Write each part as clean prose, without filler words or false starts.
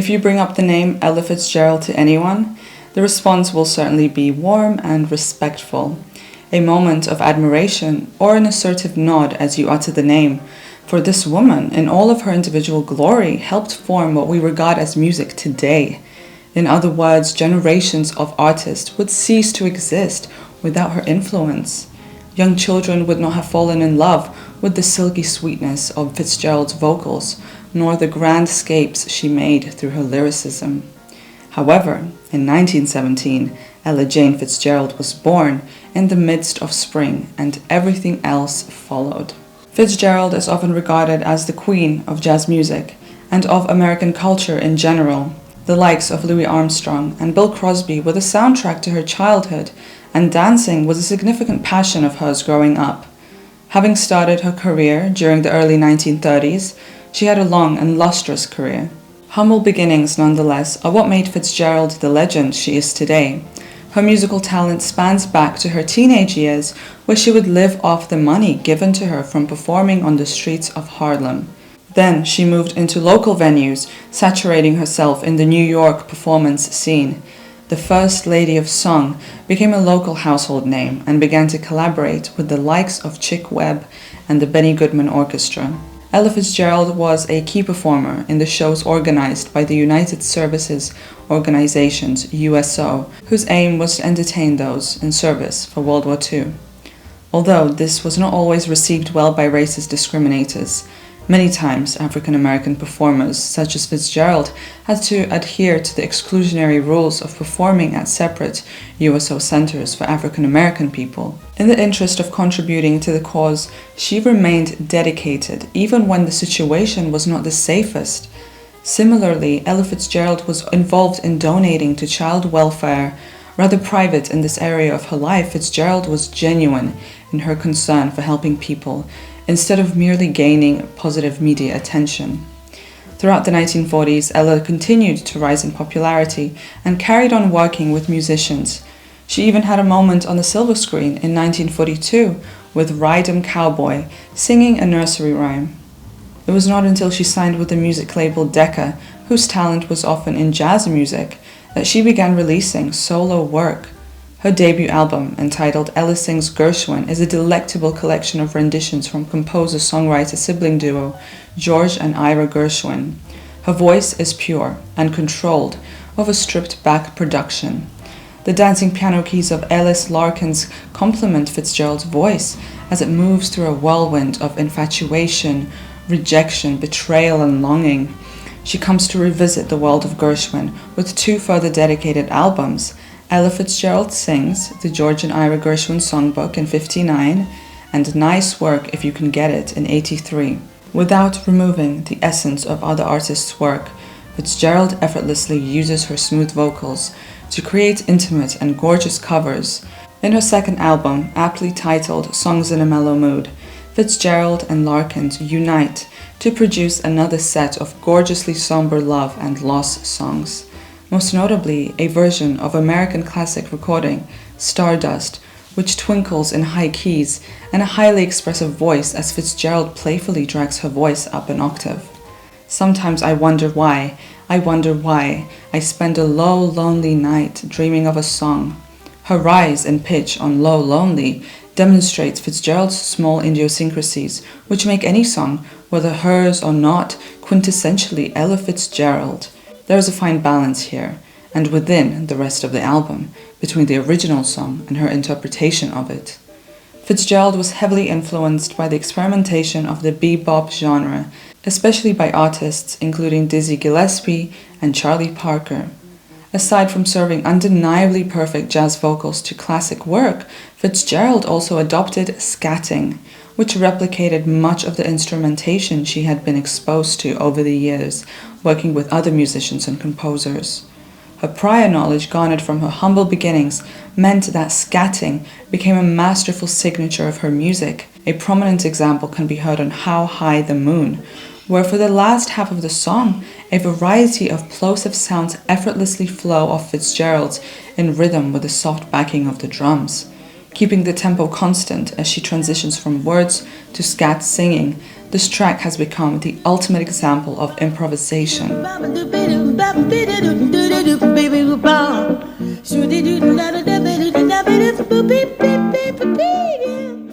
If you bring up the name Ella Fitzgerald to anyone, the response will certainly be warm and respectful, a moment of admiration or an assertive nod as you utter the name, for this woman, in all of her individual glory, helped form what we regard as music today. In other words, generations of artists would cease to exist without her influence. Young children would not have fallen in love with the silky sweetness of Fitzgerald's vocals, nor the grand scapes she made through her lyricism. However, in 1917, Ella Jane Fitzgerald was born in the midst of spring, and everything else followed. Fitzgerald is often regarded as the queen of jazz music and of American culture in general. The likes of Louis Armstrong and Bill Crosby were the soundtrack to her childhood, and dancing was a significant passion of hers growing up. Having started her career during the early 1930s, she had a long and lustrous career. Humble beginnings, nonetheless, are what made Fitzgerald the legend she is today. Her musical talent spans back to her teenage years, where she would live off the money given to her from performing on the streets of Harlem. Then she moved into local venues, saturating herself in the New York performance scene. The First Lady of Song became a local household name and began to collaborate with the likes of Chick Webb and the Benny Goodman Orchestra. Ella Fitzgerald was a key performer in the shows organized by the United Services Organizations, USO, whose aim was to entertain those in service for World War II. Although this was not always received well by racist discriminators, many times African American performers, such as Fitzgerald, had to adhere to the exclusionary rules of performing at separate USO centers for African American people. In the interest of contributing to the cause, she remained dedicated even when the situation was not the safest. Similarly, Ella Fitzgerald was involved in donating to child welfare. Rather private in this area of her life, Fitzgerald was genuine in her concern for helping people, instead of merely gaining positive media attention. Throughout the 1940s, Ella continued to rise in popularity and carried on working with musicians. She even had a moment on the silver screen in 1942 with Ride 'em Cowboy, singing a nursery rhyme. It was not until she signed with the music label Decca, whose talent was often in jazz music, that she began releasing solo work. Her debut album, entitled Ella Sings Gershwin, is a delectable collection of renditions from composer-songwriter sibling duo George and Ira Gershwin. Her voice is pure and controlled, of a stripped-back production. The dancing piano keys of Ellis Larkins complement Fitzgerald's voice as it moves through a whirlwind of infatuation, rejection, betrayal, and longing. She comes to revisit the world of Gershwin with two further dedicated albums, Ella Fitzgerald Sings, the George and Ira Gershwin Songbook in '59, and Nice Work If You Can Get It in '83. Without removing the essence of other artists' work, Fitzgerald effortlessly uses her smooth vocals to create intimate and gorgeous covers. In her second album, aptly titled Songs in a Mellow Mood, Fitzgerald and Larkins unite to produce another set of gorgeously somber love and loss songs. Most notably, a version of American classic recording, Stardust, which twinkles in high keys and a highly expressive voice as Fitzgerald playfully drags her voice up an octave. Sometimes I wonder why I spend a low, lonely night dreaming of a song. Her rise in pitch on Low Lonely demonstrates Fitzgerald's small idiosyncrasies, which make any song, whether hers or not, quintessentially Ella Fitzgerald. There is a fine balance here, and within the rest of the album, between the original song and her interpretation of it. Fitzgerald was heavily influenced by the experimentation of the bebop genre, especially by artists including Dizzy Gillespie and Charlie Parker. Aside from serving undeniably perfect jazz vocals to classic work, Fitzgerald also adopted scatting, which replicated much of the instrumentation she had been exposed to over the years, working with other musicians and composers. Her prior knowledge garnered from her humble beginnings meant that scatting became a masterful signature of her music. A prominent example can be heard on How High the Moon, where for the last half of the song, a variety of plosive sounds effortlessly flow off Fitzgerald's in rhythm with the soft backing of the drums. Keeping the tempo constant as she transitions from words to scat singing, This track has become the ultimate example of improvisation.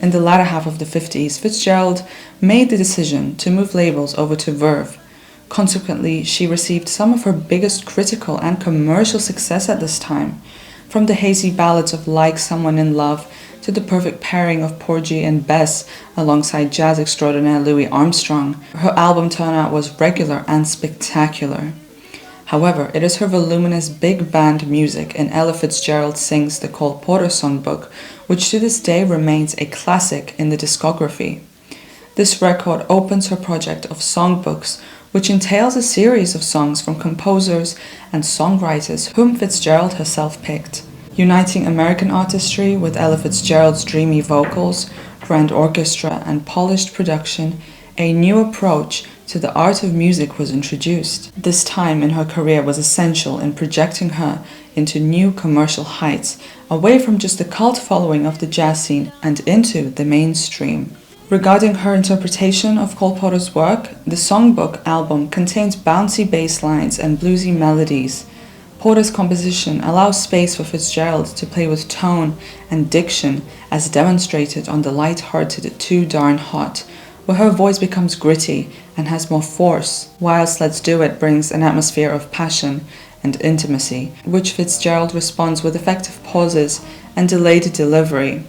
In the latter half of the 50s, Fitzgerald made the decision to move labels over to Verve. Consequently, she received some of her biggest critical and commercial success at this time, from the hazy ballads of Like Someone in Love to the perfect pairing of Porgy and Bess alongside jazz extraordinaire Louis Armstrong. Her album turnout was regular and spectacular. However, it is her voluminous big band music in Ella Fitzgerald Sings the Cole Porter Songbook, which to this day remains a classic in the discography. This record opens her project of songbooks, which entails a series of songs from composers and songwriters whom Fitzgerald herself picked. Uniting American artistry with Ella Fitzgerald's dreamy vocals, grand orchestra, and polished production, a new approach to the art of music was introduced. This time in her career was essential in projecting her into new commercial heights, away from just the cult following of the jazz scene and into the mainstream. Regarding her interpretation of Cole Porter's work, the Songbook album contains bouncy bass lines and bluesy melodies. Porter's composition allows space for Fitzgerald to play with tone and diction, as demonstrated on the light-hearted Too Darn Hot, where her voice becomes gritty and has more force, whilst Let's Do It brings an atmosphere of passion and intimacy, which Fitzgerald responds with effective pauses and delayed delivery.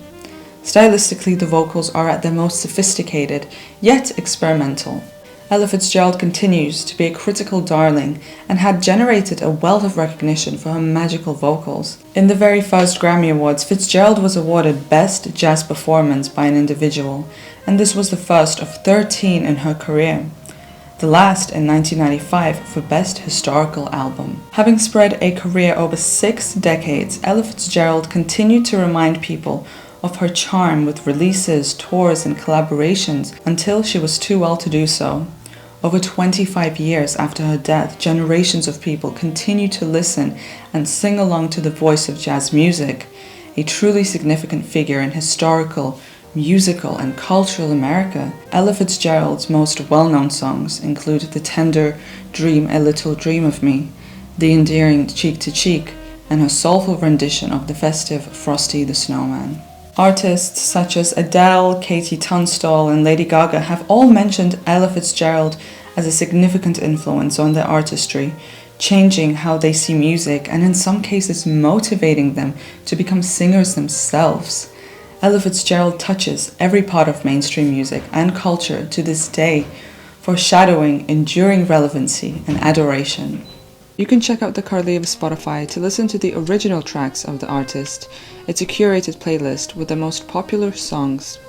Stylistically, the vocals are at their most sophisticated, yet experimental. Ella Fitzgerald continues to be a critical darling and had generated a wealth of recognition for her magical vocals. In the very first Grammy Awards, Fitzgerald was awarded Best Jazz Performance by an Individual, and this was the first of 13 in her career. The last in 1995 for Best Historical Album. Having spread a career over 6 decades, Ella Fitzgerald continued to remind people of her charm with releases, tours, and collaborations until she was too well to do so. Over 25 years after her death, generations of people continue to listen and sing along to the voice of jazz music, a truly significant figure in historical, musical, and cultural America. Ella Fitzgerald's most well-known songs include the tender Dream a Little Dream of Me, the endearing Cheek to Cheek, and her soulful rendition of the festive Frosty the Snowman. Artists such as Adele, Katie Tunstall, and Lady Gaga have all mentioned Ella Fitzgerald as a significant influence on their artistry, changing how they see music and in some cases motivating them to become singers themselves. Ella Fitzgerald touches every part of mainstream music and culture to this day, foreshadowing enduring relevancy and adoration. You can check out the Carly of Spotify to listen to the original tracks of the artist. It's a curated playlist with the most popular songs.